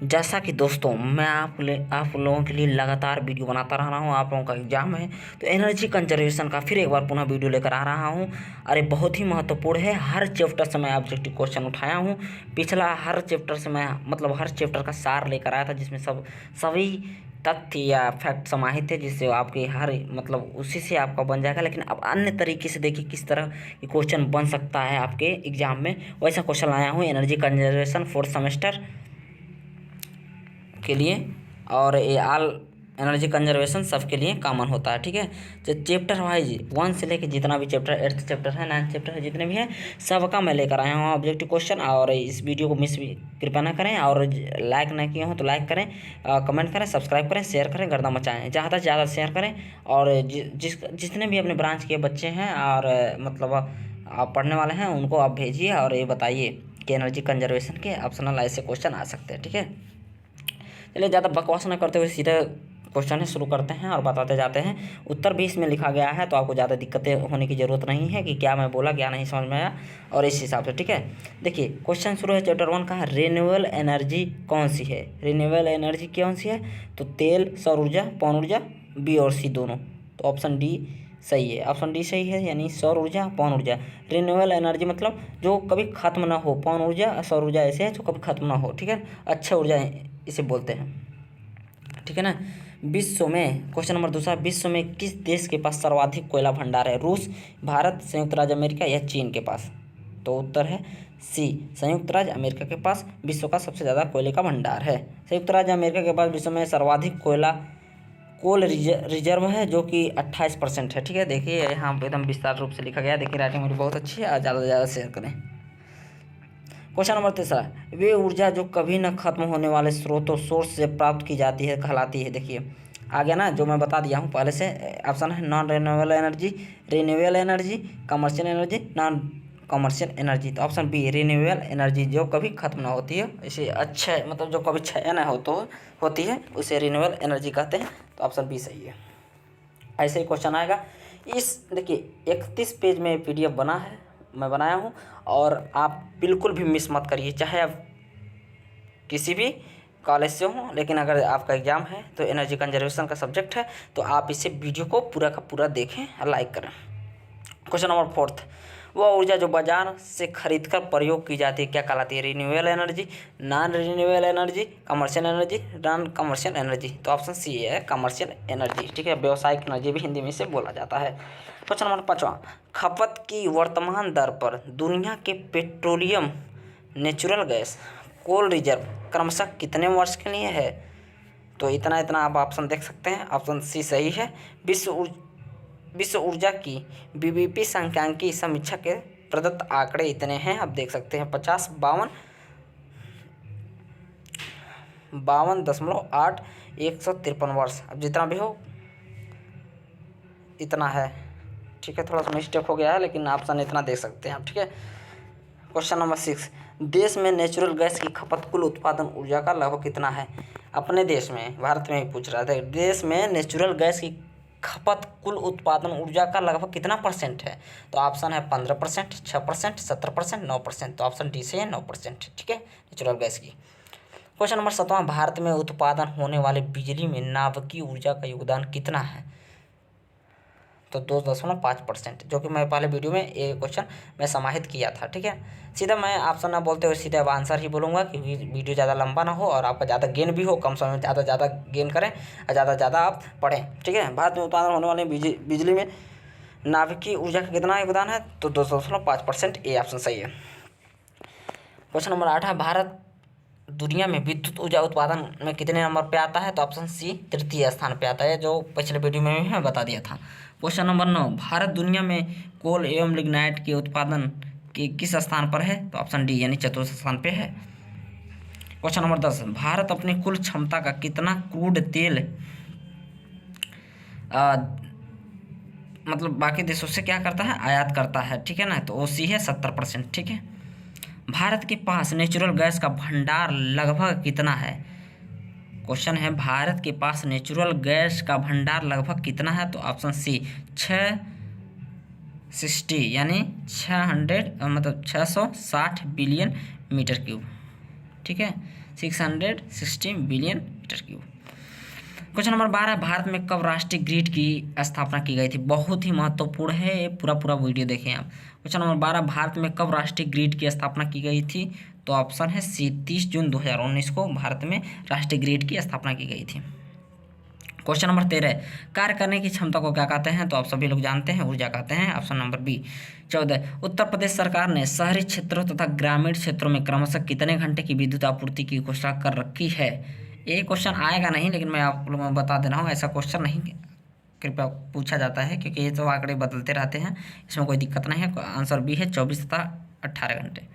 जैसा कि दोस्तों मैं आप लोगों के लिए लगातार वीडियो बनाता रह रहा हूँ। आप लोगों का एग्जाम है तो एनर्जी कंजर्वेशन का फिर एक बार पुनः वीडियो लेकर आ रहा हूँ। अरे बहुत ही महत्वपूर्ण है। हर चैप्टर से मैं ऑब्जेक्टिव क्वेश्चन उठाया हूँ। पिछला हर चैप्टर से मैं हर चैप्टर का सार लेकर आया था, जिसमें सभी तथ्य या फैक्ट समाहित है, जिससे आपके उसी से आपका बन जाएगा। लेकिन अब अन्य तरीके से देखिए किस तरह ये क्वेश्चन बन सकता है आपके एग्जाम में। वैसा क्वेश्चन लाया हूँ एनर्जी कंजर्वेशन 4th सेमेस्टर के लिए, और ये ऑल एनर्जी कंजर्वेशन सबके लिए कॉमन होता है। ठीक है, तो चैप्टर वाइज 1 से लेके जितना भी चैप्टर 8th चैप्टर है 9th चैप्टर है, जितने भी हैं सबका मैं लेकर आया हूँ ऑब्जेक्टिव क्वेश्चन। और इस वीडियो को मिस भी कृपया ना करें, और लाइक ना किए हों तो लाइक करें, कमेंट करें, सब्सक्राइब करें, शेयर करें, गर्दा मचाएं, ज़्यादा से ज़्यादा शेयर करें। और जितने भी अपने ब्रांच के बच्चे हैं और आप पढ़ने वाले हैं उनको आप भेजिए और ये बताइए कि एनर्जी कंजर्वेशन के ऑप्शनल ऐसे क्वेश्चन आ सकते हैं। ठीक है, चलिए ज़्यादा बकवास ना करते हुए सीधे क्वेश्चन शुरू करते हैं और बताते जाते हैं। उत्तर भी इसमें लिखा गया है, तो आपको ज़्यादा दिक्कतें होने की ज़रूरत नहीं है कि क्या मैं बोला क्या नहीं समझ में आया, और इस हिसाब से। ठीक है, देखिए क्वेश्चन शुरू है चैप्टर 1 का। रिन्यूएबल एनर्जी कौन सी है? रिन्यूएबल एनर्जी कौन सी है? तो तेल, सौर ऊर्जा, पवन ऊर्जा, बी और सी दोनों। तो ऑप्शन डी सही है। ऑप्शन डी सही है, यानी सौर ऊर्जा, पवन ऊर्जा। रिन्यूएबल एनर्जी मतलब जो कभी खत्म ना हो। पवन ऊर्जा, सौर ऊर्जा ऐसे है जो कभी खत्म ना हो। ठीक है, अच्छे ऊर्जा इसे बोलते हैं। ठीक है ना। विश्व में क्वेश्चन नंबर 2, विश्व में किस देश के पास सर्वाधिक कोयला भंडार है? रूस, भारत, संयुक्त राज्य अमेरिका या चीन के पास? तो उत्तर है सी, संयुक्त राज्य अमेरिका के पास विश्व का सबसे ज़्यादा कोयले का भंडार है। संयुक्त राज्य अमेरिका के पास विश्व में सर्वाधिक कोल रिजर्व है, जो कि 28% है। ठीक है, देखिए यहाँ एकदम विस्तार रूप से लिखा गया है। देखिए राइटिंग मेरी बहुत अच्छी है, ज़्यादा से ज़्यादा शेयर करें। क्वेश्चन नंबर 3, वे ऊर्जा जो कभी न खत्म होने वाले स्रोतों सोर्स से प्राप्त की जाती है कहलाती है? देखिए आ गया ना, जो मैं बता दिया हूँ पहले से। ऑप्शन है non renewable energy, renewable energy, commercial energy, non commercial energy. तो ऑप्शन बी रिन्यूएबल एनर्जी, जो कभी खत्म ना होती है, इसे अच्छे जो कभी क्षय न हो तो होती है, उसे रिन्यूएबल एनर्जी कहते हैं। तो ऑप्शन बी सही है। ऐसे ही क्वेश्चन आएगा। इस देखिए 31 पेज में PDF बना है, मैं बनाया हूँ, और आप बिल्कुल भी मिस मत करिए, चाहे आप किसी भी कॉलेज से हो, लेकिन अगर आपका एग्ज़ाम है तो एनर्जी कंजर्वेशन का सब्जेक्ट है, तो आप इसे वीडियो को पूरा का पूरा देखें और लाइक करें। क्वेश्चन नंबर 4, वह ऊर्जा जो बाजार से खरीदकर प्रयोग की जाती है क्या कहलाती है? Renewable energy, non renewable energy, commercial energy, non commercial energy. तो ऑप्शन सी है कमर्शियल एनर्जी। ठीक है, व्यावसायिक एनर्जी भी हिंदी में से बोला जाता है। क्वेश्चन नंबर 5, खपत की वर्तमान दर पर दुनिया के petroleum, natural gas, coal reserve क्रमशः कितने वर्ष के लिए है? तो इतना आप ऑप्शन देख सकते हैं। ऑप्शन सी सही है। विश्व ऊर्जा की BBP सांख्यिकी समीक्षा के प्रदत्त आंकड़े इतने हैं, आप देख सकते हैं 50, 52.8, 153 वर्ष। अब जितना भी हो इतना है। ठीक है, थोड़ा सा मिस्टेक हो गया है, लेकिन ऑप्शन इतना देख सकते हैं आप। ठीक है, क्वेश्चन नंबर 6, देश में नेचुरल गैस की खपत कुल उत्पादन ऊर्जा का लगभग कितना है? अपने देश में, भारत में ही पूछ रहा था। देश में नेचुरल गैस की खपत कुल उत्पादन ऊर्जा का लगभग कितना % है? तो ऑप्शन है 15%, 6%, 17%, 9%। तो ऑप्शन डी से है 9%। ठीक है, नेचुरल गैस की। क्वेश्चन नंबर 7, भारत में उत्पादन होने वाले बिजली में नाभिकीय ऊर्जा का योगदान कितना है? तो 2.5%, जो कि मैं पहले वीडियो में एक क्वेश्चन मैं समाहित किया था। ठीक है, सीधा मैं ऑप्शन ना बोलते हुए सीधा आंसर ही बोलूँगा कि वीडियो ज़्यादा लंबा ना हो और आपका ज़्यादा गेन भी हो, कम समय में ज़्यादा गेन करें और ज़्यादा आप पढ़ें। ठीक है, भारत में उत्पादन होने वाली बिजली में नाभिकीय ऊर्जा का कितना योगदान है? तो 2.5%, ए ऑप्शन सही है। क्वेश्चन नंबर 8, भारत दुनिया में विद्युत ऊर्जा उत्पादन में कितने नंबर पे आता है? तो ऑप्शन सी 3य स्थान पे आता है, जो पिछले वीडियो में भी मैं बता दिया था। क्वेश्चन नंबर 9, भारत दुनिया में कोल एवं लिग्नाइट के उत्पादन के किस स्थान पर है? तो ऑप्शन डी यानी 4th स्थान पे है। क्वेश्चन नंबर 10, भारत अपनी कुल क्षमता का कितना क्रूड तेल बाकी देशों से क्या करता है? आयात करता है। ठीक है ना, तो वो सी है 70%। ठीक है, भारत के पास नेचुरल गैस का भंडार लगभग कितना है? क्वेश्चन है भारत के पास नेचुरल गैस का भंडार लगभग कितना है? तो ऑप्शन सी 660 यानी 660 बिलियन मीटर क्यूब। ठीक है, 660 billion metre cube. Question number 12, Bharat में कब राष्ट्रीय ग्रिड की स्थापना की गई थी? बहुत ही महत्वपूर्ण है, ये पूरा वीडियो देखें आप। क्वेश्चन नंबर 12, भारत में कब राष्ट्रीय ग्रिड की स्थापना की गई थी? तो ऑप्शन है सी, 30 जून 2019 को भारत में राष्ट्रीय ग्रिड की स्थापना की गई थी। क्वेश्चन नंबर 13, कार्य करने की क्षमता को क्या कहते हैं? तो आप सभी लोग जानते हैं, ऊर्जा कहते हैं, option number B. 14, Uttar Pradesh सरकार ने शहरी क्षेत्रों तथा ग्रामीण क्षेत्रों में क्रमशः कितने घंटे की विद्युत आपूर्ति की घोषणा कर रखी है? ये क्वेश्चन आएगा नहीं, लेकिन मैं आप लोगों को बता दे रहा हूँ, ऐसा क्वेश्चन नहीं कृपया पूछा जाता है, क्योंकि ये तो आंकड़े बदलते रहते हैं, इसमें कोई दिक्कत नहीं है। आंसर बी है 24 तथा 18 घंटे।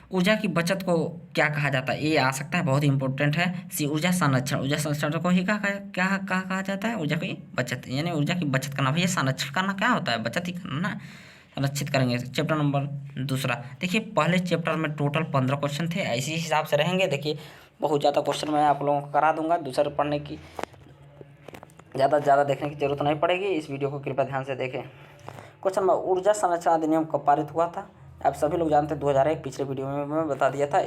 ऊर्जा की बचत को क्या कहा जाता है? ये आ सकता है, बहुत ही इंपॉर्टेंट है। सी, ऊर्जा संरक्षण। ऊर्जा संरक्षण को ही कहा जाता है? ऊर्जा की बचत, यानी ऊर्जा की बचत करना। भैया संरक्षण करना क्या होता है? बचत ही करना ना, संरक्षित करेंगे। चैप्टर नंबर दूसरा, देखिए पहले चैप्टर में टोटल 15 क्वेश्चन थे, इसी हिसाब से रहेंगे। देखिए बहुत ज़्यादा क्वेश्चन मैं आप लोगों को करा दूंगा, दूसरे पढ़ने की ज़्यादा से ज़्यादा देखने की जरूरत नहीं पड़ेगी, इस वीडियो को कृपया ध्यान से देखें। क्वेश्चन नंबर, ऊर्जा संरक्षण अधिनियम कब पारित हुआ था? आप सभी लोग जानते हैं 2001, पिछले वीडियो में मैं बता दिया था।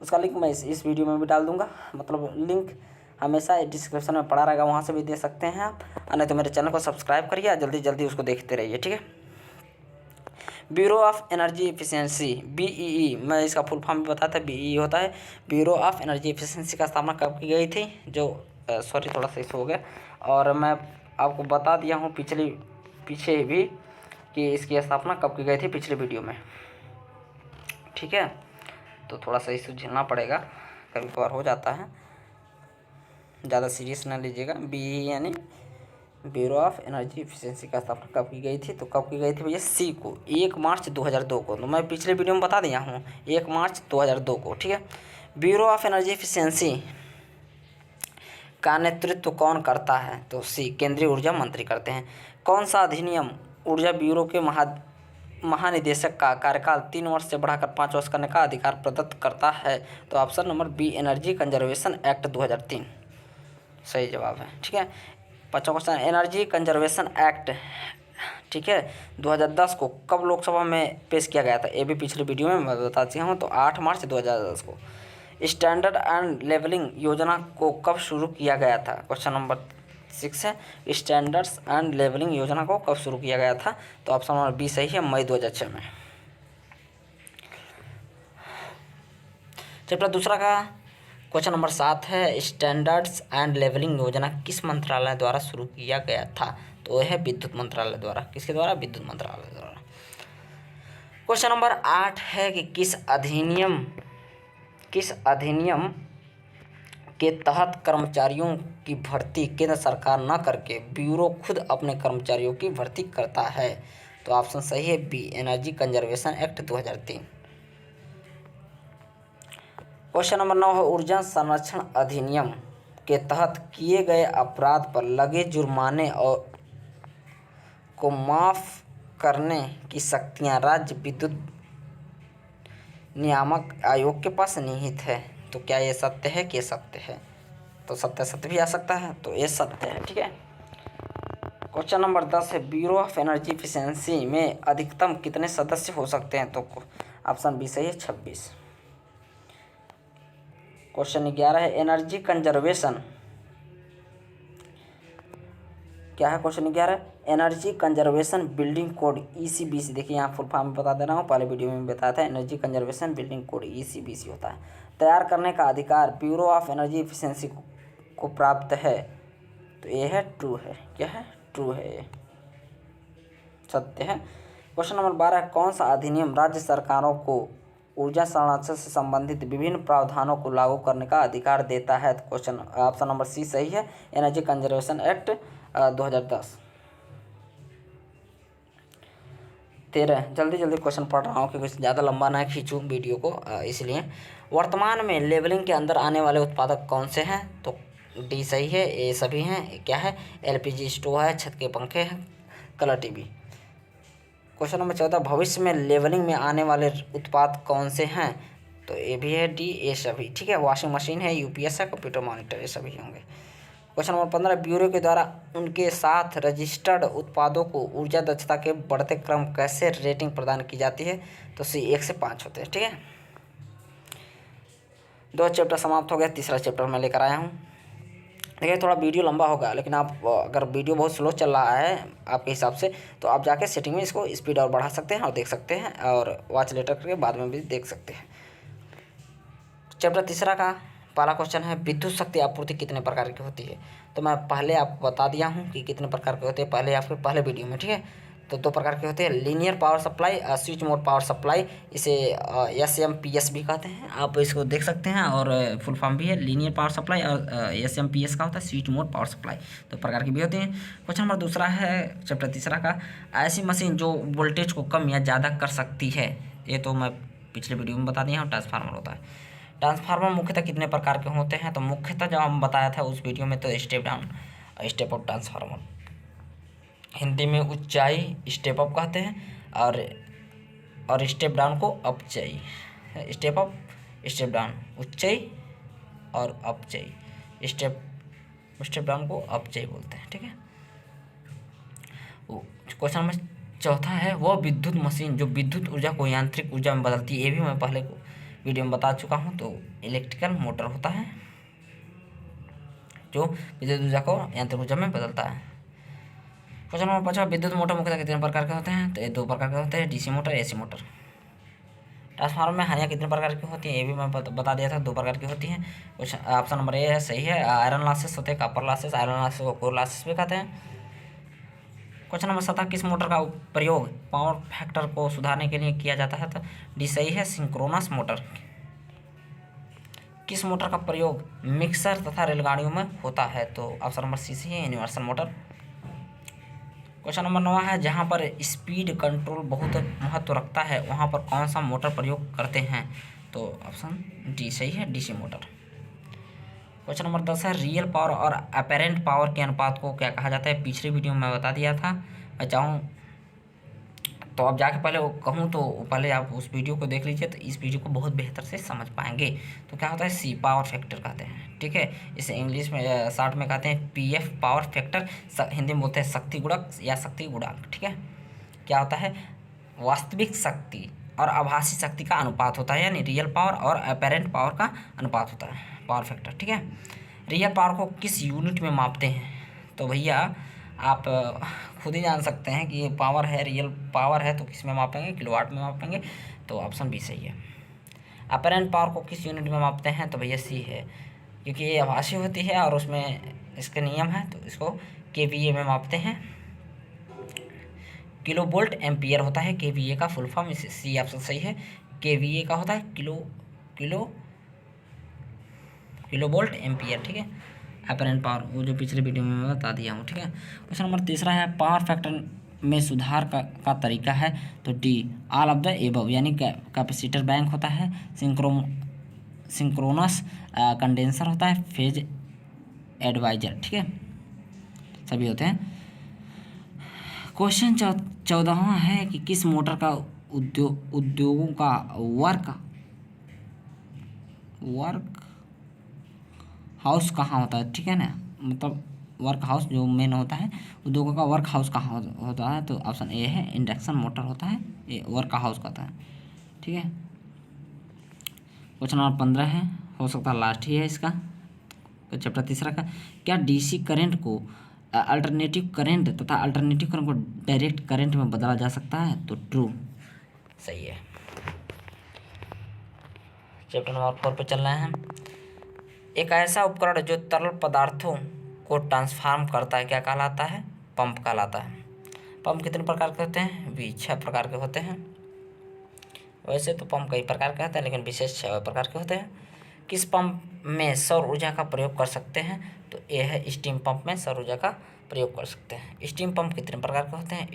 उसका लिंक मैं इस वीडियो में भी डाल दूंगा, मतलब लिंक हमेशा डिस्क्रिप्शन में पड़ा रहेगा, वहाँ से भी दे सकते हैं आप। नहीं तो मेरे चैनल को सब्सक्राइब करिए, जल्दी जल्दी उसको देखते रहिए, ठीक है। Bureau of energy efficiency, BEE, मैं इसका फुल फॉर्म भी बताता, BEE होता है ब्यूरो ऑफ एनर्जी एफिशिएंसी का स्थापना कब की गई थी? जो सॉरी थोड़ा सा इशू हो गया, और मैं आपको बता दिया हूँ पीछे भी कि इसकी स्थापना कब की गई थी पिछले वीडियो में, ठीक है। तो थोड़ा सा इशू झेलना पड़ेगा, कभी कभार हो जाता है, ज़्यादा सीरियस ना लीजिएगा। BEE यानी ब्यूरो ऑफ एनर्जी एफिशिएंसी का स्थापना कब की गई थी? तो कब की गई थी भैया? सी को 1 मार्च 2002 को। तो मैं पिछले वीडियो में बता दिया हूँ 1 मार्च 2002 को, ठीक है। ब्यूरो ऑफ एनर्जी एफिशिएंसी का नेतृत्व कौन करता है? तो सी, केंद्रीय ऊर्जा मंत्री करते हैं। कौन सा अधिनियम ऊर्जा ब्यूरो के महानिदेशक का कार्यकाल 3 वर्ष से बढ़ाकर 5 वर्ष करने का अधिकार प्रदत्त करता है? तो option number B, energy conservation act 2003 सही जवाब है, ठीक है। 5वां क्वेश्चन, एनर्जी कंजर्वेशन एक्ट, ठीक है, 2010 को कब लोकसभा में पेश किया गया था? ये भी पिछले वीडियो में मैं बता दिया हूँ। तो 8 मार्च 2010 को। स्टैंडर्ड एंड लेवलिंग योजना को कब शुरू किया गया था? क्वेश्चन नंबर 6 है, स्टैंडर्ड्स एंड लेवलिंग योजना को कब शुरू किया गया था? तो ऑप्शन नंबर बी सही है, मई 2006 में। चैप्टर दूसरा का क्वेश्चन नंबर 7 है, स्टैंडर्ड्स एंड लेवलिंग योजना किस मंत्रालय द्वारा शुरू किया गया था? तो वह है विद्युत मंत्रालय द्वारा। किसके द्वारा? विद्युत मंत्रालय द्वारा। क्वेश्चन नंबर 8 है कि किस अधिनियम के तहत कर्मचारियों की भर्ती केंद्र सरकार न करके ब्यूरो खुद अपने कर्मचारियों की भर्ती करता है? तो ऑप्शन सही है बी, एनर्जी कंजर्वेशन एक्ट 2003। क्वेश्चन नंबर 9 है, ऊर्जा संरक्षण अधिनियम के तहत किए गए अपराध पर लगे जुर्माने और को माफ करने की शक्तियां राज्य विद्युत नियामक आयोग के पास निहित है। तो क्या ये सत्य है कि ये सत्य है? तो सत्य भी आ सकता है, तो ये सत्य है, ठीक है। क्वेश्चन नंबर 10 है, ब्यूरो ऑफ एनर्जी एफिशिएंसी में अधिकतम कितने सदस्य हो सकते हैं? तो ऑप्शन बी सही है, 26। क्वेश्चन 11 है, एनर्जी कंजर्वेशन क्या है? Question 11, energy conservation building code ECBC। देखिए यहाँ फुल फॉर्म बता दे रहा हूँ, पहले वीडियो में बताया था, energy conservation building code ECBC होता है। तैयार करने का अधिकार ब्यूरो ऑफ एनर्जी एफिशिएंसी को प्राप्त है। तो ये है ट्रू है, क्या है? ट्रू है, ये सत्य है। क्वेश्चन नंबर 12, कौन सा अधिनियम राज्य सरकारों को ऊर्जा संरक्षण से संबंधित विभिन्न प्रावधानों को लागू करने का अधिकार देता है? तो क्वेश्चन ऑप्शन नंबर सी सही है, एनर्जी कंजर्वेशन एक्ट 2010। 13, जल्दी क्वेश्चन पढ़ रहा हूँ क्योंकि ज़्यादा लंबा ना खींचूँ वीडियो को, इसलिए। वर्तमान में लेवलिंग के अंदर आने वाले उत्पादक कौन से हैं? तो डी सही है, ये सभी हैं। क्या है? LPG स्टोव है, छत के पंखे हैं, कलर TV। क्वेश्चन नंबर 14, भविष्य में लेवलिंग में आने वाले उत्पाद कौन से हैं? तो ये भी है डी, ये सभी, ठीक है। वॉशिंग मशीन है, UPS है, कंप्यूटर मॉनिटर, ये सभी होंगे। क्वेश्चन नंबर 15, ब्यूरो के द्वारा उनके साथ रजिस्टर्ड उत्पादों को ऊर्जा दक्षता के बढ़ते क्रम कैसे रेटिंग प्रदान की जाती है? तो सी 1 से 5 होते हैं, ठीक है। 2 चैप्टर समाप्त हो गया, तीसरा चैप्टर मैं लेकर आया हूँ। देखिए थोड़ा वीडियो लंबा होगा, लेकिन आप अगर वीडियो बहुत स्लो चल रहा है आपके हिसाब से तो आप जाके सेटिंग में इसको स्पीड और बढ़ा सकते हैं और देख सकते हैं, और वॉच लेटर करके बाद में भी देख सकते हैं। चैप्टर तीसरा का पहला क्वेश्चन है विद्युत शक्ति आपूर्ति कितने प्रकार की होती है। तो मैं पहले आपको बता दिया हूँ कि कितने प्रकार के होते हैं पहले आपके पहले वीडियो में, ठीक है। तो 2 प्रकार के होते हैं, linear power supply, switch mode power supply, इसे SMPS भी कहते हैं, आप इसको देख सकते हैं, और फुल फॉर्म भी है लीनियर पावर सप्लाई, और SMPS का होता है स्विच मोड पावर सप्लाई, 2 प्रकार की भी होती हैं। क्वेश्चन नंबर दूसरा है चैप्टर तीसरा का, ऐसी मशीन जो वोल्टेज को कम या ज़्यादा कर सकती है। ये तो मैं पिछले वीडियो में बता दिया हूँ, ट्रांसफार्मर होता है। ट्रांसफार्मर मुख्यतः कितने प्रकार के होते हैं। तो मुख्यतः जब हम बताया था उस वीडियो में, तो step down, step up transformer, Hindi में ऊंचाई स्टेप अप कहते हैं, और स्टेप डाउन को अपचाई, स्टेप अप स्टेप डाउन ऊंचाई और अपचाई, स्टेप डाउन को अपचाई बोलते हैं, ठीक है। क्वेश्चन नंबर चौथा है वह विद्युत मशीन जो विद्युत ऊर्जा को यांत्रिक ऊर्जा में बदलती है। ये भी मैं पहले वीडियो में बता चुका हूँ। तो इलेक्ट्रिकल मोटर होता है जो विद्युत ऊर्जा को यांत्रिक ऊर्जा में बदलता है। क्वेश्चन नंबर 5, विद्युत मोटर मुख्यतः कितने प्रकार के होते हैं। तो ये 2 प्रकार के होते हैं, DC motor, AC motor. Transformer में हानियाँ कितने प्रकार की होती हैं। ये भी मैं बता दिया था, 2 प्रकार की होती हैं। ऑप्शन नंबर ए है सही है, आयरन लॉसेस होते हैं, कॉपर लॉसेस, आयरन लॉसेस को कोर लॉसेस भी कहते हैं। क्वेश्चन नंबर 7, किस मोटर का प्रयोग पावर फैक्टर को सुधारने के लिए किया जाता है। तो डी सही है, सिंक्रोनस मोटर। किस मोटर का प्रयोग मिक्सर तथा रेलगाड़ियों में होता है। तो ऑप्शन नंबर सी है, यूनिवर्सल मोटर। क्वेश्चन नंबर 9 है, जहाँ पर स्पीड कंट्रोल बहुत महत्व रखता है वहाँ पर कौन सा मोटर प्रयोग करते हैं। तो ऑप्शन डी सही है, DC मोटर। क्वेश्चन नंबर 10 है, रियल पावर और अपेरेंट पावर के अनुपात को क्या कहा जाता है। पिछले वीडियो में मैं बता दिया था, मैं चाहूँ तो अब जाके पहले कहूँ तो पहले आप उस वीडियो को देख लीजिए, तो इस वीडियो को बहुत बेहतर से समझ पाएंगे। तो क्या होता है, C पावर फैक्टर कहते हैं, ठीक है। इसे इंग्लिश में शॉर्ट में कहते हैं PF पावर फैक्टर, हिंदी में बोलते हैं शक्ति गुणक या शक्ति गुणांक, ठीक है। क्या होता है, वास्तविक शक्ति और आभासी शक्ति का अनुपात होता है, यानी रियल पावर और अपेरेंट पावर का अनुपात होता है पावर फैक्टर, ठीक है। रियल पावर को किस यूनिट में मापते हैं। तो भैया आप खुद ही जान सकते हैं कि ये पावर है, रियल पावर है, तो किस में मापेंगे, किलोवाट में मापेंगे। तो ऑप्शन बी सही है। अपेरेंट पावर को किस यूनिट में मापते हैं। तो भैया सी है, क्योंकि ये आभासी होती है और उसमें इसके नियम है, तो इसको KVA में मापते हैं। किलो वोल्ट एम्पियर होता है KVA का फुल फॉर्म, इसे सी ऑप्शन सही है। KVA का होता है किलो वोल्ट एम्पियर, ठीक है। अपेरेंट पावर वो जो पिछले वीडियो में मैं बता दिया हूँ, ठीक है। क्वेश्चन नंबर 3 है, पावर फैक्टर में सुधार का तरीका है। तो D all of the above, यानी कैपेसिटर बैंक होता है, सिंक्रोनस कंडेंसर होता है, फेज एडवाइजर, ठीक है, सभी होते हैं। क्वेश्चन 14वां है कि किस मोटर का उद्योगों का वर्क हाउस कहाँ होता है, ठीक है ना। मतलब वर्क हाउस जो मेन होता है, उद्योगों का वर्क हाउस कहाँ होता है। तो ऑप्शन ए है, इंडक्शन मोटर होता है, ये वर्क हाउस कहता है, ठीक है। क्वेश्चन नंबर 15 है, हो सकता है लास्ट ही है इसका, तो चैप्टर 3 का, क्या DC करंट को अल्टरनेटिव करंट तथा अल्टरनेटिव करंट को डायरेक्ट करंट में बदला जा सकता है। तो ट्रू सही है। चैप्टर नंबर 4 पे चल रहे हैं। एक ऐसा उपकरण जो तरल पदार्थों को ट्रांसफॉर्म करता है क्या कहलाता है। पंप कहलाता है। पंप कितने प्रकार के होते हैं। भी 6 प्रकार के होते हैं। वैसे तो पंप कई प्रकार के होते हैं, लेकिन विशेष 6 प्रकार के होते हैं। किस पंप में सौर ऊर्जा का प्रयोग कर सकते हैं। तो ये है स्टीम पंप में सौर ऊर्जा का प्रयोग कर सकते हैं। स्टीम पंप कितने प्रकार के होते हैं।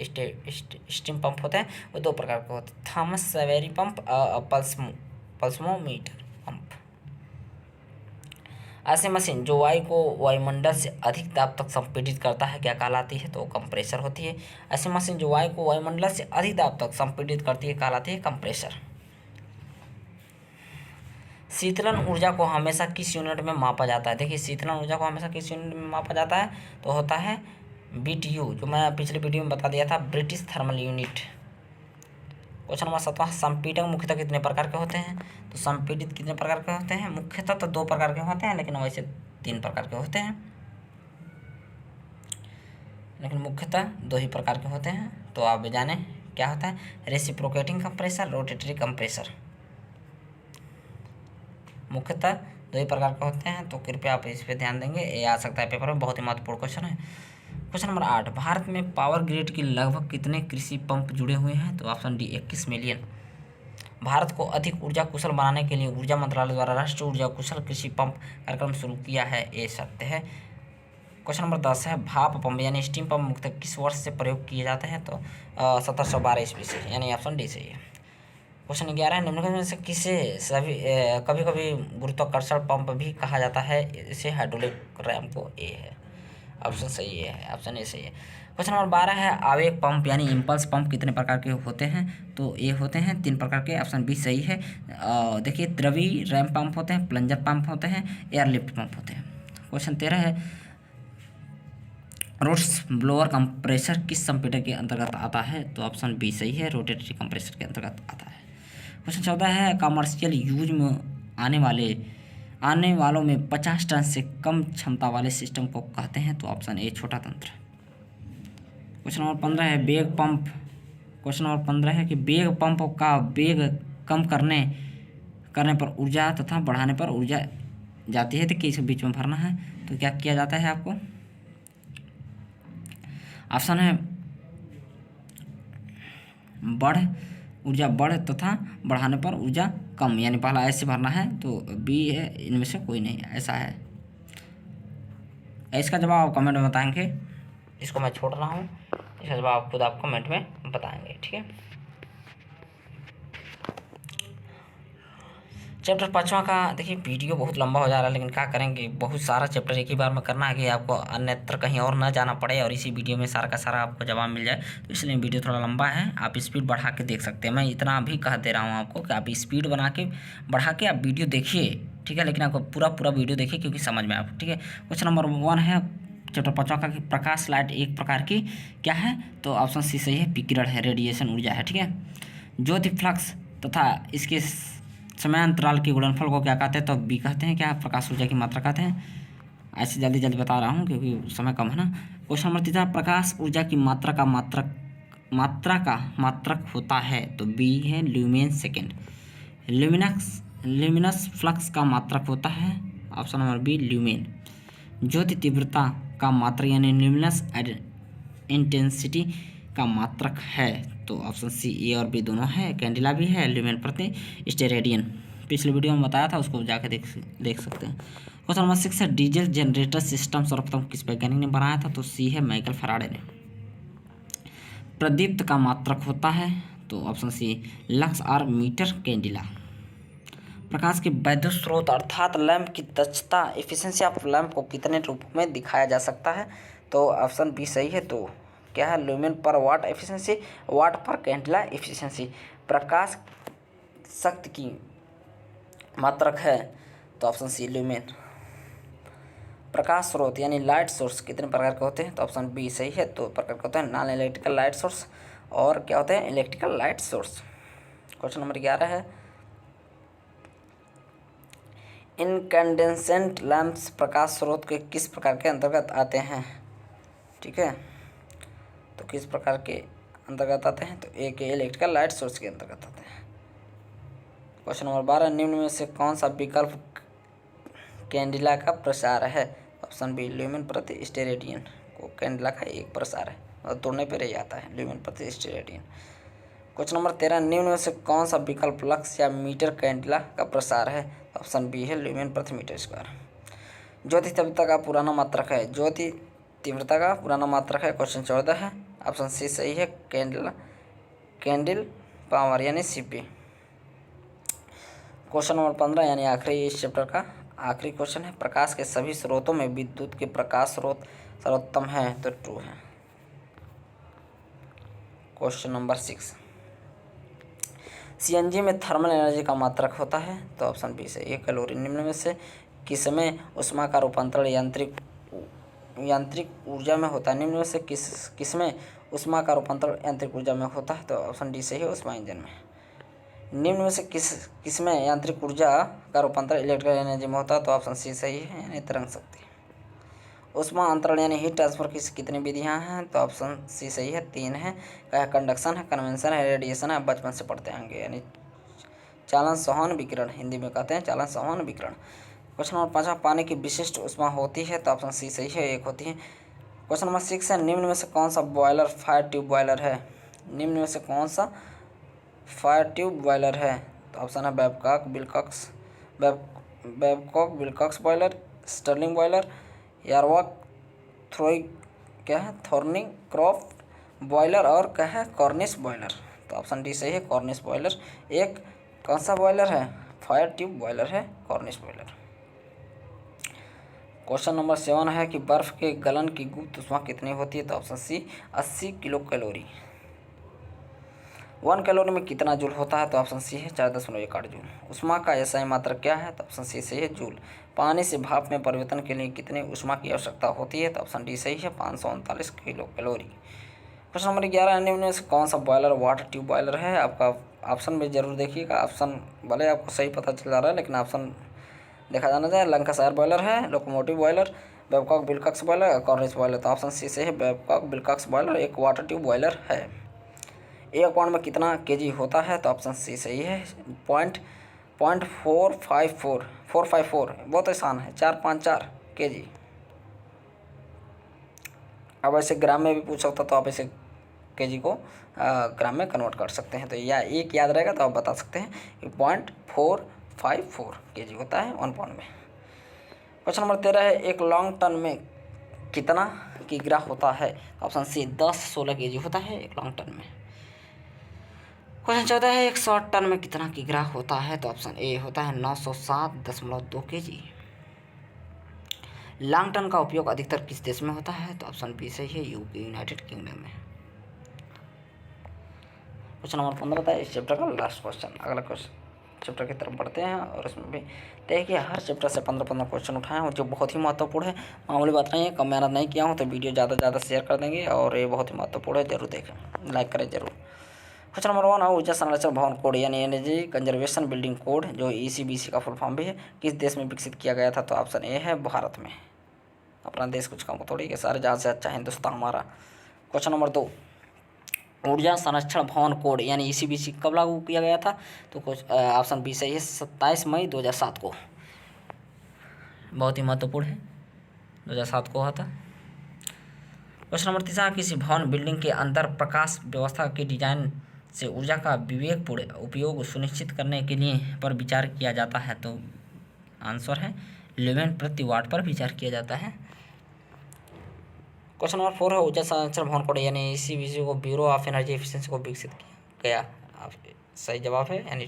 स्टीम पंप होते हैं वो 2 प्रकार के होते हैं, थॉमस सवेरी पंप और पल्समोमीटर पंप। ऐसी मशीन जो वायु को वायुमंडल से अधिक दाब तक संपीड़ित करता है क्या कहलाती है। तो कंप्रेसर होती है। ऐसी मशीन जो वायु को वायुमंडल से अधिक दाब तक संपीड़ित करती है कहलाती है कंप्रेसर। शीतलन ऊर्जा को हमेशा किस यूनिट में मापा जाता है। देखिए शीतलन ऊर्जा को हमेशा किस यूनिट में मापा जाता है। तो होता है BTU, जो मैं पिछले वीडियो में बता दिया था, British thermal unit. Question number 7वां, संपीड़क मुख्यतः कितने प्रकार के होते हैं? तो संपीड़ित कितने प्रकार के होते हैं? मुख्यतः तो 2 प्रकार के होते हैं, लेकिन वैसे 3 प्रकार के होते हैं, लेकिन मुख्यतः 2 ही प्रकार के होते हैं। तो आप भी जाने क्या होता है, रेसिप्रोकेटिंग कंप्रेसर, रोटेटरी कंप्रेसर। मुख्यतः 2 ही प्रकार के होते हैं, तो कृपया आप इस पर ध्यान देंगे, ये आ सकता है पेपर में, बहुत ही महत्वपूर्ण क्वेश्चन है। क्वेश्चन नंबर 8, भारत में पावर ग्रिड के लगभग कितने कृषि पंप जुड़े हुए हैं? तो ऑप्शन डी 21 मिलियन। भारत को अधिक ऊर्जा कुशल बनाने के लिए ऊर्जा मंत्रालय द्वारा राष्ट्रीय ऊर्जा कुशल कृषि पंप कार्यक्रम शुरू किया है, ये सत्य है। क्वेश्चन नंबर 10 है, भाप पंप यानी स्टीम पंप मुख्यतः किस वर्ष से प्रयोग किए जाते हैं? तो 1712 ईस्वी से, यानी ऑप्शन डी सही है। क्वेश्चन 11 है, निम्नलिखित में से किसे सभी कभी कभी गुरुत्वाकर्षण पंप भी कहा जाता है? इसे हाइड्रोलिक रैम को ए है, ऑप्शन सही है, ऑप्शन ए सही है। क्वेश्चन नंबर 12 है, आवेग पंप यानी इम्पल्स पंप कितने प्रकार के होते हैं? तो ये होते हैं 3 प्रकार के, ऑप्शन बी सही है। देखिए, द्रवी रैम पंप होते हैं, प्लंजर पंप होते हैं, एयरलिफ्ट पंप होते हैं। क्वेश्चन 13 है, रोट्स ब्लोअर कंप्रेसर किस संपीड़क के अंतर्गत आता है? तो ऑप्शन बी सही है, रोटेटरी कंप्रेसर के अंतर्गत आता है। क्वेश्चन 14 है, कमर्शियल यूज में आने वालों में 50 टन से कम क्षमता वाले सिस्टम को कहते हैं? तो ऑप्शन ए छोटा तंत्र। क्वेश्चन नंबर 15 है, बेग पंप। क्वेश्चन नंबर 15 है कि बेग पंप का वेग कम करने पर ऊर्जा तथा बढ़ाने पर ऊर्जा जाती है, तो किस बीच में भरना है? तो क्या किया जाता है आपको? ऑप्शन है ऊर्जा बढ़ तथा बढ़ाने पर ऊर्जा कम, यानी पहला ऐसे भरना है, तो बी है, इनमें से कोई नहीं, ऐसा है। इसका जवाब आप कमेंट में बताएंगे, इसको मैं छोड़ रहा हूँ, इसका जवाब आप खुद आप कमेंट में बताएंगे, ठीक है। चैप्टर 5वां का देखिए वीडियो बहुत लंबा हो जा रहा है, लेकिन क्या करेंगे, बहुत सारा चैप्टर एक ही बार में करना है कि आपको अन्यत्र कहीं और ना जाना पड़े और इसी वीडियो में सारा का सारा आपको जवाब मिल जाए, तो इसलिए वीडियो थोड़ा लंबा है। आप स्पीड बढ़ा के देख सकते हैं, मैं इतना भी कह दे रहा हूँ आपको कि आप स्पीड बढ़ा के आप वीडियो देखिए, ठीक है, लेकिन आपको पूरा वीडियो देखिए क्योंकि समझ में आपको, ठीक है। क्वेश्चन नंबर 1 है चैप्टर 5वां का कि प्रकाश लाइट एक प्रकार की क्या है? तो ऑप्शन सी सही है, विकिरण है, रेडिएशन ऊर्जा है, ठीक है। ज्योति फ्लक्स तथा इसके समय अंतराल के गुणनफल को क्या कहते हैं? तो बी कहते हैं, क्या प्रकाश ऊर्जा की मात्रा कहते हैं। ऐसे जल्दी बता रहा हूँ क्योंकि समय कम है ना। क्वेश्चन नंबर 3, प्रकाश ऊर्जा की मात्रा का मात्रक होता है? तो बी है, ल्यूमेन सेकेंड। ल्यूमिनस फ्लक्स का मात्रक होता है, ऑप्शन नंबर बी, ल्यूमेन। ज्योति तीव्रता का मात्रक यानी ल्यूमिनस इंटेंसिटी का मात्रक है, तो ऑप्शन सी, ए और बी दोनों है। कैंडिला भी है, ल्यूमेन प्रति स्टेरेडियन, पिछले वीडियो में बताया था, उसको जाकर देख सकते हैं। क्वेश्चन नंबर 6 है, डीजल जनरेटर सिस्टम सर्वप्रथम किस वैज्ञानिक ने बनाया था? तो सी है, माइकल फैराडे ने। प्रदीप्त का मात्रक होता है, तो ऑप्शन सी, लक्स और मीटर कैंडिला। प्रकाश के वैद्युत स्रोत अर्थात लैंप की दक्षता, एफिशिएंसी ऑफ लैंप को कितने रूपों में दिखाया जा सकता है? तो ऑप्शन बी सही है, तो क्या है, ल्यूमेन पर वाट एफिशिएंसी, वाट पर कैंडिला एफिशिएंसी। प्रकाश शक्ति की मात्रक है, तो ऑप्शन सी, ल्यूमेन। प्रकाश स्रोत यानी लाइट सोर्स कितने प्रकार के होते हैं? तो ऑप्शन बी सही है, तो प्रकार के होते हैं, नॉन इलेक्ट्रिकल लाइट सोर्स और क्या होते हैं, electrical light source. Question number 11 है, इनकैंडेसेंट लैंप्स प्रकाश स्रोत के किस प्रकार के अंतर्गत आते हैं? ठीक है, तो किस प्रकार के अंतर्गत आते हैं? तो ए के इलेक्ट्रिकल लाइट सोर्स के अंतर्गत आते हैं। क्वेश्चन नंबर 12, निम्न में से कौन सा विकल्प कैंडिला का प्रसार है? ऑप्शन बी, ल्यूमेन प्रति स्टेरेडियन को कैंडिला का एक प्रसार है और तोड़ने पर रह जाता है, ल्यूमेन प्रति स्टेरेडियन। क्वेश्चन नंबर 13, निम्न में से कौन सा विकल्प लक्स या मीटर कैंडिला का प्रसार है? ऑप्शन बी है, ल्यूमेन प्रति मीटर स्क्वायर। ज्योति तीव्रता का पुराना मात्रक है, ज्योति तीव्रता का पुराना मात्रक है। क्वेश्चन 14 है, ऑप्शन सी सही है, कैंडिल पावर यानी सीपी। क्वेश्चन नंबर 15 यानी आखिरी इस चैप्टर का आखिरी क्वेश्चन है, प्रकाश के सभी स्रोतों में विद्युत के प्रकाश स्रोत सर्वोत्तम है? तो ट्रू है। क्वेश्चन नंबर 6, सीएनजी में थर्मल एनर्जी का मात्रक होता है? तो ऑप्शन बी से 1 कैलोरी। निम्न में से किसमें ऊष्मा का रूपांतरण यांत्रिक ऊर्जा में होता है? निम्न में से किसमें उष्मा का रूपांतरण यांत्रिक ऊर्जा में होता है, तो ऑप्शन डी सही है, उष्मा इंजन में। निम्न में से किसमें यांत्रिक ऊर्जा का रूपांतरण इलेक्ट्रिकल एनर्जी में होता है, तो ऑप्शन सी सही है, यानी तरंग शक्ति। उष्मा अंतरण यानी हीट ट्रांसफर की कितनी विधियां हैं, तो ऑप्शन सी सही है, 3 है। क्या कंडक्शन है, कन्वेंशन है, रेडिएशन है, बचपन से पढ़ते होंगे, यानी चालन संवहन विकिरण, हिंदी में कहते हैं चालन संवहन विकिरण। क्वेश्चन नंबर 5, पानी की विशिष्ट उष्मा होती है, तो ऑप्शन सी सही है, 1 होती है। क्वेश्चन नंबर 6 है, निम्न में से कौन सा बॉयलर फायर ट्यूब बॉयलर है, निम्न में से कौन सा फायर ट्यूब बॉयलर है, तो ऑप्शन है Babcock Wilcox boiler, Stirling boiler, यारवाक क्या है, थॉर्निंग क्रॉफ्ट बॉयलर, और क्या है, कॉर्निश बॉयलर, तो ऑप्शन डी सही है, कॉर्निश बॉयलर। एक कौन सा बॉयलर है, फायर ट्यूब बॉयलर है, कॉर्निश बॉयलर। क्वेश्चन नंबर 7 है कि बर्फ के गलन की गुप्त उष्मा कितनी होती है, तो option C 80 kilo calorie. 1 calorie में कितना जूल होता है, तो ऑप्शन सी है 4.1 जूल। उष्मा का एसआई मात्रक क्या है, तो ऑप्शन सी सही है, जूल। पानी से भाप में परिवर्तन के लिए कितनी उष्मा की आवश्यकता होती है, तो ऑप्शन डी सही है, 539 किलो कैलोरी। क्वेश्चन नंबर 11, निम्न में से कौन सा बॉयलर वाटर ट्यूब बॉयलर है, आपका ऑप्शन में जरूर देखिएगा, ऑप्शन भले आपको सही पता चल जा रहा है लेकिन ऑप्शन देखा जाना चाहिए। लंकासायर बॉयलर है, locomotive boiler, Babcock Wilcox boiler, Cornish boiler, तो ऑप्शन सी से है, बैबकॉक विल्कॉक्स बॉयलर एक वाटर ट्यूब बॉयलर है। एक पाउंड में कितना केजी होता है, तो ऑप्शन सी सही है, 454 बहुत आसान है, 454 केजी। अब ऐसे ग्राम में भी पूछ सकता, तो आप ऐसे केजी को ग्राम में कन्वर्ट कर सकते हैं, तो या एक याद रहेगा तो आप बता सकते हैं कि 0.454 केजी होता है 1 पाउंड में। क्वेश्चन नंबर 13 है, एक लॉन्ग टन में कितना किग्रा होता है, ऑप्शन सी 10-16 केजी होता है एक लॉन्ग टन में। क्वेश्चन 14 है, एक शॉर्ट टन में कितना किग्रा होता है, तो ऑप्शन ए होता है 907.2 केजी। लॉन्ग टन का उपयोग अधिकतर किस देश में होता है, तो ऑप्शन बी सही है, यूके, यूनाइटेड किंगडम में। क्वेश्चन नंबर 15 था इस चैप्टर का लास्ट क्वेश्चन। अगला क्वेश्चन चैप्टर की तरफ बढ़ते हैं और इसमें भी देखिए हर चैप्टर से 15 क्वेश्चन उठाए हैं, और जो बहुत ही महत्वपूर्ण है, मामूली बात नहीं है। कम मेहनत नहीं किया हूँ तो वीडियो ज़्यादा शेयर कर देंगे, और ये बहुत ही महत्वपूर्ण है, जरूर देखें, लाइक करें जरूर। क्वेश्चन नंबर 1 है, ऊर्जा संरक्षण भवन कोड यानी एनर्जी कंजर्वेशन बिल्डिंग कोड, जो ECBC का फुल फॉर्म भी है, किस देश में विकसित किया गया था, तो ऑप्शन ए है, भारत में। अपना देश कुछ कम थोड़ी है, सारे जहाँ से अच्छा हिंदुस्तान हमारा। क्वेश्चन नंबर 2, ऊर्जा संरक्षण भवन कोड यानी ECBC कब लागू किया गया था, तो कुछ ऑप्शन बी सही है, 27 मई 2007 को। बहुत ही महत्वपूर्ण है, 2007 को हुआ था। क्वेश्चन नंबर 3, किसी भवन बिल्डिंग के अंदर प्रकाश व्यवस्था के डिजाइन से ऊर्जा का विवेकपूर्ण उपयोग सुनिश्चित करने के लिए पर विचार किया जाता है, तो आंसर है 11 प्रति वाट पर विचार किया जाता है। क्वेश्चन नंबर 4 है, ऊर्जा संरक्षण भवन कोड यानी ECBC को ब्यूरो ऑफ एनर्जी एफिशिएंसी को विकसित किया गया। सही जवाब है, यानी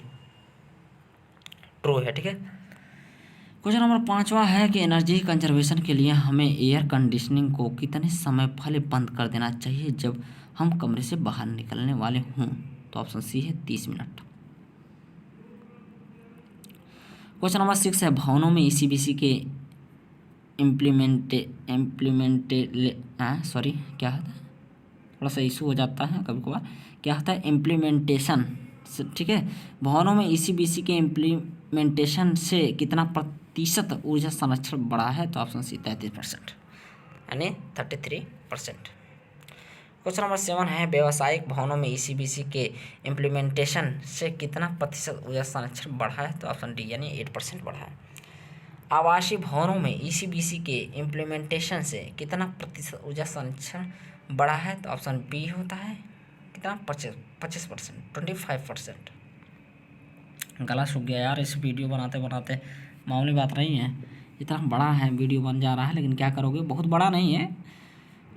ट्रू है, ठीक है। क्वेश्चन नंबर 5वां है कि एनर्जी कंजर्वेशन के लिए हमें एयर कंडीशनिंग को कितने समय पहले बंद कर देना चाहिए जब हम कमरे से बाहर निकलने वाले हों, तो ऑप्शन सी है 30 मिनट। क्वेश्चन नंबर 6 है, भवनों में ECBC के क्या होता है, थोड़ा सा इशू हो जाता है कभी कभार, क्या होता है इम्प्लीमेंटेशन, ठीक है। भवनों में ECBC के इम्प्लीमेंटेशन से कितना प्रतिशत ऊर्जा संरक्षण बढ़ा है, तो ऑप्शन सी 33%, यानी 33%। क्वेश्चन नंबर 7 है, व्यावसायिक भवनों में ECBC के इम्प्लीमेंटेशन से कितना प्रतिशत ऊर्जा संरक्षण बढ़ा है, तो ऑप्शन डी यानी 8% बढ़ा है। आवासीय भवनों में ECBC के इम्प्लीमेंटेशन से कितना प्रतिशत ऊर्जा संरक्षण बढ़ा है, तो ऑप्शन बी होता है कितना 25%, 25%। गला सूख गया यार, इस वीडियो बनाते बनाते, मामूली बात नहीं है, इतना बड़ा है वीडियो बन जा रहा है, लेकिन क्या करोगे, बहुत बड़ा नहीं है,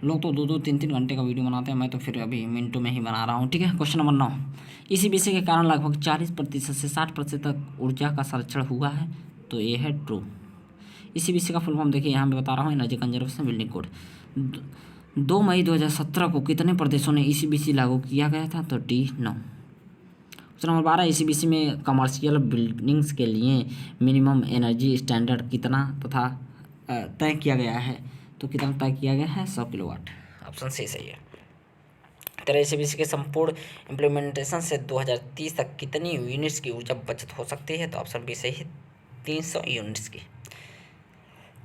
लोग तो 2-2, 3-3 घंटे का वीडियो बनाते हैं, मैं तो फिर अभी मिनटों में ही बना रहा हूँ, ठीक है। क्वेश्चन नंबर 9, ECBC के कारण लगभग 40% से 60% तक ऊर्जा का संरक्षण हुआ है, तो ये है ट्रू। ECBC का फुल फॉर्म देखिए, यहाँ मैं बता रहा हूँ, एनर्जी कंजर्वेशन बिल्डिंग कोड। 2 मई 2017 को कितने प्रदेशों ने ECBC लागू किया गया था, तो डी 9। क्वेश्चन नंबर 12, ECBC में कमर्शियल बिल्डिंग्स के लिए मिनिमम एनर्जी स्टैंडर्ड कितना तथा तय किया गया है, तो कितना तय किया गया है, 100 किलोवाट, ऑप्शन सी सही है। तेरह ECBC के संपूर्ण इम्प्लीमेंटेशन से 2030 तक कितनी यूनिट्स की ऊर्जा बचत हो सकती है? तो ऑप्शन बी सही है, 300 यूनिट्स की।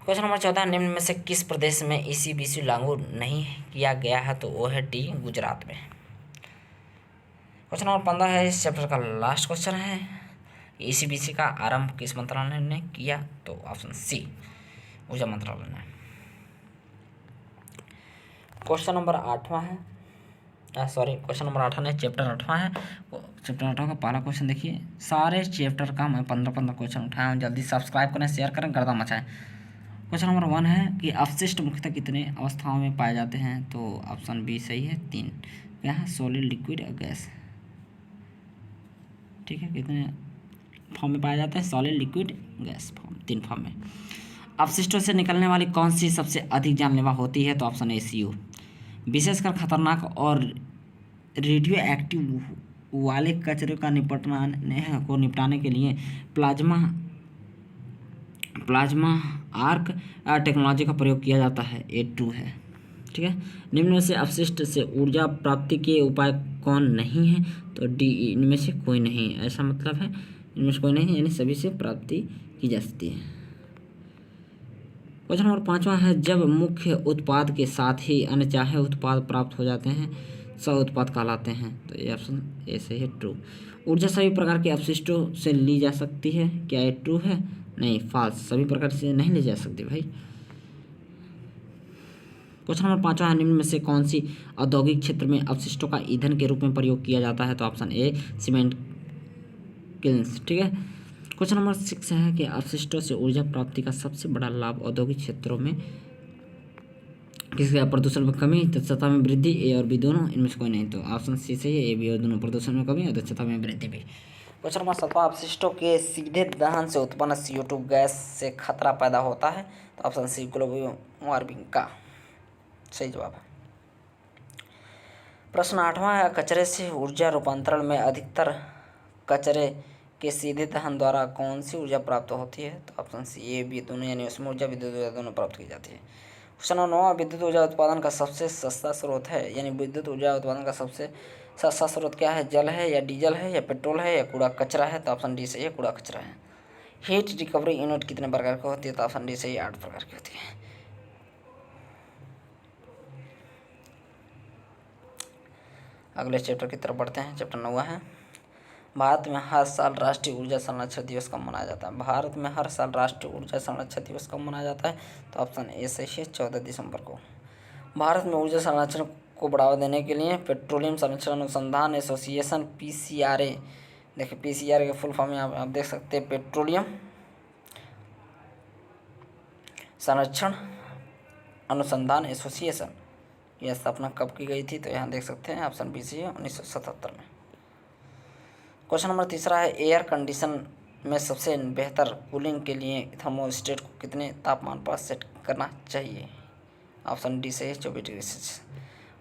क्वेश्चन नंबर 14, निम्न में से किस प्रदेश में ECBC लागू नहीं किया गया है? तो वो है डी, गुजरात में। क्वेश्चन नंबर 15 है, इस चैप्टर का लास्ट क्वेश्चन है, ECBC का आरंभ किस मंत्रालय ने किया? तो ऑप्शन सी, ऊर्जा मंत्रालय ने। क्वेश्चन नंबर 8वां है, क्वेश्चन नंबर 8 नहीं, चैप्टर 8वां है। चैप्टर 8 का पहला क्वेश्चन देखिए, सारे चैप्टर का मैं 15 क्वेश्चन उठाया हूँ, जल्दी सब्सक्राइब करें, शेयर करें, गर्दा मचाएं। क्वेश्चन नंबर 1 है कि अपशिष्ट मुख्यतः कितने अवस्थाओं में पाए जाते हैं? तो ऑप्शन बी सही है, 3। क्या है? सॉलिड, लिक्विड और गैस। ठीक है, कितने फॉर्म में पाए जाते हैं? Solid, liquid, gas form, 3 form में। अपशिष्टों से निकलने वाली कौन सी सबसे अधिक जानलेवा होती है? तो ऑप्शन ए, CO। विशेषकर खतरनाक और रेडियो एक्टिव वाले कचरे का निपटाने के लिए प्लाज्मा आर्क टेक्नोलॉजी का प्रयोग किया जाता है, A2 है। ठीक है, निम्न में से अपशिष्ट से ऊर्जा प्राप्ति के उपाय कौन नहीं है? तो डी, इनमें से कोई नहीं। ऐसा मतलब है इनमें से कोई नहीं, यानी सभी से प्राप्ति की जा सकती है। क्वेश्चन नंबर 5वां है, जब मुख्य उत्पाद के साथ ही अनचाहे उत्पाद प्राप्त हो जाते हैं सह उत्पाद कहलाते हैं। तो ये ऑप्शन ए सही है, ट्रू। ऊर्जा सभी प्रकार के अपशिष्टों से ली जा सकती है, क्या ये ट्रू है? नहीं, फॉल्स, सभी प्रकार से नहीं ली जा सकती भाई। क्वेश्चन नंबर 5वां है, निम्न में से कौन सी औद्योगिक क्षेत्र में अपशिष्टों का ईंधन के रूप में प्रयोग किया जाता है? तो ऑप्शन ए, सीमेंट किल्न्स। ठीक है, क्वेश्चन नंबर 6 है कि अपशिष्टों से ऊर्जा प्राप्ति का सबसे बड़ा लाभ औद्योगिक क्षेत्रों में किसका? प्रदूषण में कमी, दक्षता में वृद्धि, ए और बी दोनों, इनमें से कोई नहीं। तो ऑप्शन सी सही है, ए बी और दोनों, प्रदूषण में कमी और दक्षता में वृद्धि भी। क्वेश्चन नंबर 7वां, अपशिष्टों के सीधे दहन से उत्पन्न CO2 गैस से खतरा पैदा होता है? तो ऑप्शन सी, ग्लोबल वार्मिंग का सही जवाब है। प्रश्न 8वां है, कचरे से ऊर्जा रूपांतरण में अधिकतर कचरे के सीधे दहन द्वारा कौन सी ऊर्जा प्राप्त होती है? तो ऑप्शन सी, ए बी दोनों, यानी उसमें ऊर्जा, विद्युत ऊर्जा दोनों प्राप्त की जाती है। क्वेश्चन नंबर 9, विद्युत ऊर्जा उत्पादन का सबसे सस्ता स्रोत है, यानी विद्युत ऊर्जा उत्पादन का सबसे सस्ता स्रोत क्या है? जल है, या डीजल है, या पेट्रोल है, या कूड़ा कचरा है? तो ऑप्शन डी सही है, कूड़ा कचरा है। हीट रिकवरी यूनिट कितने प्रकार की होती है? तो ऑप्शन डी सही, 8 प्रकार की होती है। अगले चैप्टर की तरफ बढ़ते हैं। चैप्टर 9 है, भारत में हर साल राष्ट्रीय ऊर्जा संरक्षण दिवस कब मनाया जाता है? भारत में हर साल राष्ट्रीय ऊर्जा संरक्षण दिवस कब मनाया जाता है? तो ऑप्शन ए सही है, 14 दिसंबर को। भारत में ऊर्जा संरक्षण को बढ़ावा देने के लिए पेट्रोलियम संरक्षण अनुसंधान एसोसिएशन, PCRA, देखिए PCRA के फुल फॉर्म यहाँ आप देख सकते हैं, पेट्रोलियम संरक्षण अनुसंधान एसोसिएशन, यह स्थापना कब की गई थी? तो यहाँ देख सकते हैं, ऑप्शन बी सी है, 1977 में। क्वेश्चन नंबर 3 है, एयर कंडीशन में सबसे बेहतर कूलिंग के लिए थर्मोस्टेट को कितने तापमान पर सेट करना चाहिए? ऑप्शन डी से 24 डिग्री सेल्सियस।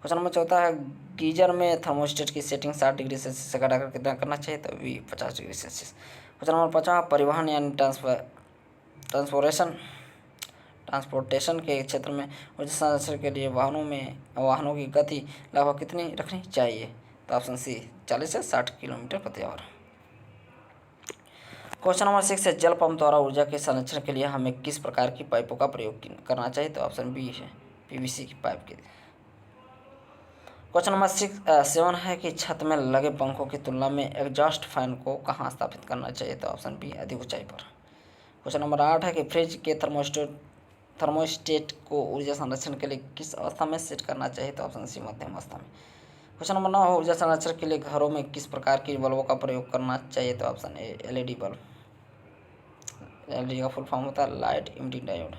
क्वेश्चन नंबर 4 है, गीजर में थर्मोस्टेट की सेटिंग 60 डिग्री सेल्सियस से घटाकर कितना करना चाहिए? तो भी 50 डिग्री सेल्सियस। क्वेश्चन नंबर 5, परिवहन यानी ट्रांसपोर्टेशन के क्षेत्र में ऊर्जा संरक्षण के लिए वाहनों की गति लगभग कितनी रखनी चाहिए? तो ऑप्शन सी, 40 से 60 किलोमीटर प्रति आवर। क्वेश्चन नंबर 6 है, जल पंप द्वारा ऊर्जा के संरक्षण के लिए हमें किस प्रकार की पाइपों का प्रयोग करना चाहिए? तो ऑप्शन बी है, PVC की पाइप के। क्वेश्चन नंबर 7 है कि छत में लगे पंखों की तुलना में एग्जॉस्ट फैन को कहाँ स्थापित करना चाहिए? तो ऑप्शन बी, अधिक ऊंचाई पर। क्वेश्चन नंबर 8 है कि फ्रिज के थर्मोस्टेट को ऊर्जा संरक्षण के लिए किस अवस्था में सेट करना चाहिए? तो ऑप्शन सी, मध्यम अवस्था में। क्वेश्चन नंबर 9, ऊर्जा संरक्षण के लिए घरों में किस प्रकार की बल्बों का प्रयोग करना चाहिए? तो option A, LED bulb. LED का फुल फॉर्म होता है लाइट इमिटिंग डायोड।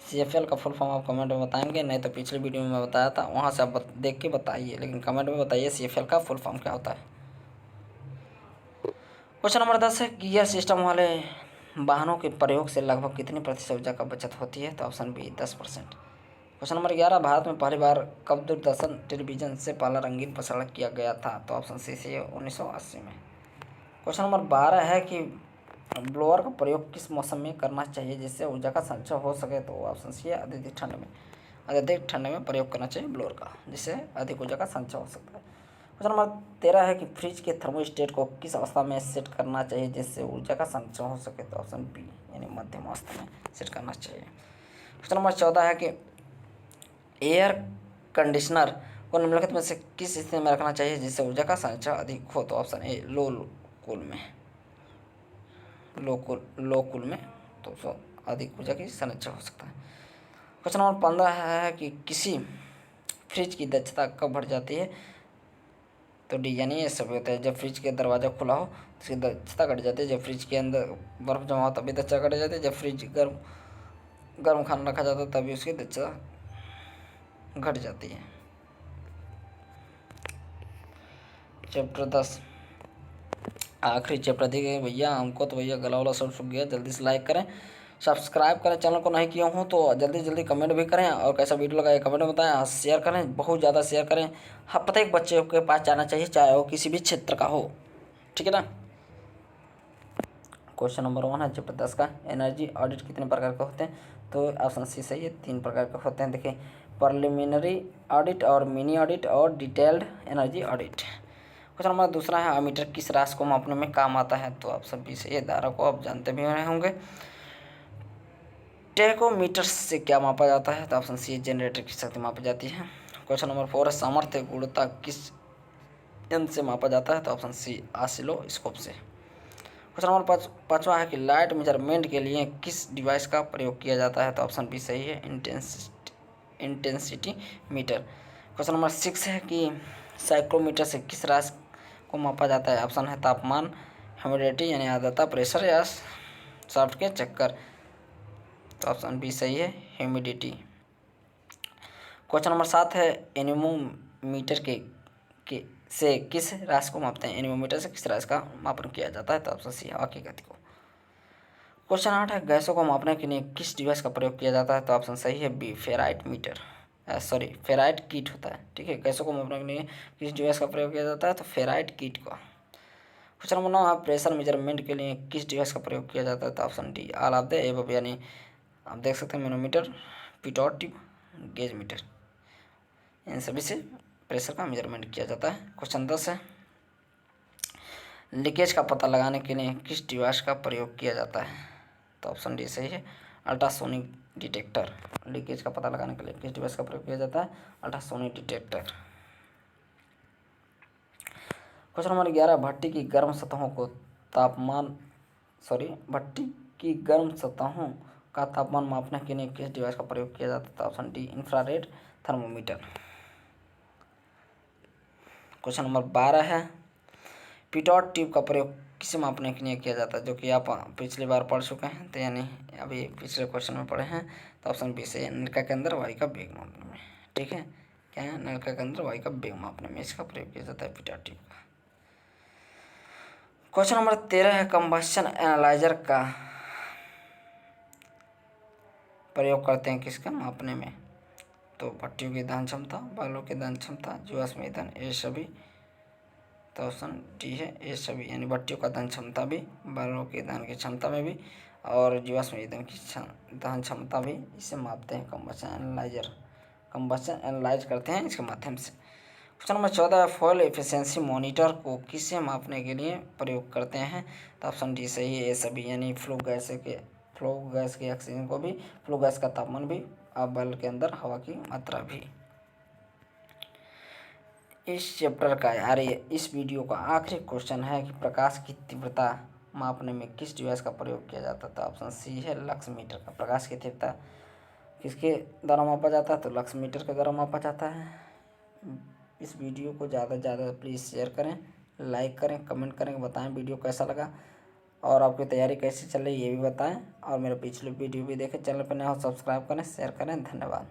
CFL का फुल फॉर्म आप कमेंट में बताएंगे, नहीं तो पिछले वीडियो में मैं बताया था, वहाँ से आप देख के बताइए, लेकिन कमेंट में बताइए CFL का फुल फॉर्म क्या होता है। क्वेश्चन नंबर 10 है, गियर सिस्टम वाले वाहनों के प्रयोग से लगभग कितनी प्रतिशत ऊर्जा का बचत होती है? तो option B, 10%। Question number 11, Bharat में पहली बार कब दूरदर्शन टेलीविजन से पहला रंगीन प्रसारण किया गया था? तो ऑप्शन सी है, 1980 में। क्वेश्चन नंबर 12 है कि ब्लोअर का प्रयोग किस मौसम में करना चाहिए जिससे ऊर्जा का संचय हो सके? तो ऑप्शन सी है, अत्यधिक ठंड में। अत्यधिक ठंड में प्रयोग करना चाहिए ब्लोअर का, जिससे अधिक ऊर्जा का संचय हो सकता है। क्वेश्चन नंबर 13 है कि फ्रिज के थर्मोस्टेट को किस अवस्था में सेट करना चाहिए जिससे ऊर्जा का संचय हो सके, तो ऑप्शन बी यानी मध्यम अवस्था में सेट करना चाहिए। क्वेश्चन नंबर 14 है कि एयर कंडीशनर को निम्नलिखित में से किस स्थिति में रखना चाहिए जिससे ऊर्जा का संचय अधिक हो, तो ऑप्शन ए लो कूल में, लो कूल में तो अधिक ऊर्जा की संचय हो सकता है। क्वेश्चन नंबर 15 है कि किसी फ्रिज की दक्षता कब बढ़ जाती है, तो डी यानी ये सभी होता है जब फ्रिज के दरवाज़ा खुला हो तो उसकी दक्षता घट जाती है, जब फ्रिज के अंदर बर्फ़ जमा हो तभी दक्षता घट जाती है, जब फ्रिज गर्म खाना रखा जाता है तभी उसकी दक्षता घट जाती है। चैप्टर 10 आखिरी चैप्टर दी गई भैया हमको, तो भैया गला वाला सब सूख गया, जल्दी से लाइक करें, सब्सक्राइब करें, चैनल को नहीं किया हूँ तो जल्दी जल्दी कमेंट भी करें और कैसा वीडियो लगा ये कमेंट में बताएं, शेयर करें, बहुत ज़्यादा शेयर करें। हाँ, प्रत्येक बच्चे के पास जाना चाहिए चाहे वो किसी भी क्षेत्र का हो, ठीक है ना। क्वेश्चन नंबर 1 है चैप्टर 10 का, एनर्जी ऑडिट कितने प्रकार के होते हैं, तो ऑप्शन सी सही है, 3 प्रकार के होते हैं। देखिए प्रिलिमिनरी ऑडिट और मिनी ऑडिट और detailed energy audit. Question number 2 है अमीटर किस राशि को मापने में काम आता है, तो ऑप्शन बी सही है, धारा को आप जानते भी होंगे। टेकोमीटर से क्या मापा जाता है, तो ऑप्शन सी जनरेटर की शक्ति मापी जाती है। क्वेश्चन नंबर 4 है सामर्थ्य गुणता किस यंत्र से मापा जाता है, तो ऑप्शन सी ऑसिलोस्कोप से। क्वेश्चन नंबर 5वां है कि लाइट मेजरमेंट के लिए किस डिवाइस का प्रयोग किया जाता है, तो ऑप्शन बी सही है, इंटेंसिटी मीटर। क्वेश्चन नंबर 6 है कि साइक्रोमीटर से किस राशि को मापा जाता है, ऑप्शन है तापमान, ह्यूमिडिटी यानी आर्द्रता, प्रेशर या शाफ्ट के चक्कर, तो ऑप्शन बी सही है, ह्यूमिडिटी। क्वेश्चन नंबर 7 है एनीमोमीटर से किस राशि को मापते हैं, एनीमोमीटर से किस राशि का मापन किया जाता है, तो ऑप्शन सी हवा की गति को। क्वेश्चन 8 है गैसों को मापने के लिए किस डिवाइस का प्रयोग किया जाता है, तो ऑप्शन सही है B ferrite meter, ferrite kit होता है, ठीक है। गैसों को मापने के लिए किस डिवाइस का प्रयोग किया जाता है, तो फेराइट किट का। क्वेश्चन नंबर 9 है प्रेशर मेजरमेंट के लिए किस डिवाइस का प्रयोग किया जाता है, तो option D all of the above, यानी आप देख सकते हैं manometer, pitot tube, gauge meter, इन सभी से प्रेशर का मेजरमेंट किया जाता है। क्वेश्चन 10 है लीकेज का पता लगाने के लिए किस डिवाइस का प्रयोग किया जाता है, तो ऑप्शन डी सही है, अल्ट्रासोनिक डिटेक्टर। लीकेज का पता लगाने के लिए किस डिवाइस का प्रयोग किया जाता है, अल्ट्रासोनिक डिटेक्टर। क्वेश्चन नंबर 11 भट्टी की गर्म सतहों का तापमान मापने के लिए किस डिवाइस का प्रयोग किया जाता है, तो option D infrared thermometer. Question number 12 है पिटोट ट्यूब का प्रयोग किसे मापने के लिए किया जाता है, जो कि आप पिछली बार पढ़ चुके हैं, तो यानी अभी पिछले क्वेश्चन में पढ़े हैं, तो ऑप्शन बी से नलिका के अंदर वायु का वेग मापने में, ठीक है। क्या है, नलिका के अंदर वायु का वेग मापने में इसका प्रयोग किया जाता है पिटोट ट्यूब का। क्वेश्चन नंबर 13 है कंबस्शन एनालाइजर का प्रयोग करते हैं किसका मापने में, तो भट्टियों की दहन क्षमता, बालू की दहन क्षमता, जीवाश्म ईंधन, ये सभी, तो ऑप्शन डी है ये सभी, यानी भट्टियों का दहन क्षमता भी, बालू की दहन की क्षमता में भी और जीवाश्म ईंधन की दहन क्षमता भी इसे मापते हैं कंबस्शन एनालाइज करते हैं इसके माध्यम से। Question number 14 fuel efficiency monitor को किसे मापने के लिए प्रयोग करते हैं, तो ऑप्शन डी सही है ये सभी, यानी फ्लू गैस के ऑक्सीजन को भी, फ्लू गैस का तापमान भी और बल्ब के अंदर हवा की मात्रा भी। इस चैप्टर का यार इस वीडियो का आखिरी क्वेश्चन है कि प्रकाश की तीव्रता मापने में किस डिवाइस का प्रयोग किया जाता है, तो ऑप्शन सी है लक्स मीटर का। प्रकाश की तीव्रता किसके द्वारा मापा जाता है, तो लक्स मीटर के द्वारा मापा जाता है। इस वीडियो को ज़्यादा से ज़्यादा प्लीज़ शेयर करें, लाइक करें, कमेंट करें, बताएं वीडियो कैसा लगा और आपकी तैयारी कैसी चल रही है ये भी बताएं और मेरे पिछले वीडियो भी देखें। चैनल पर नया हो सब्सक्राइब करें, शेयर करें। धन्यवाद।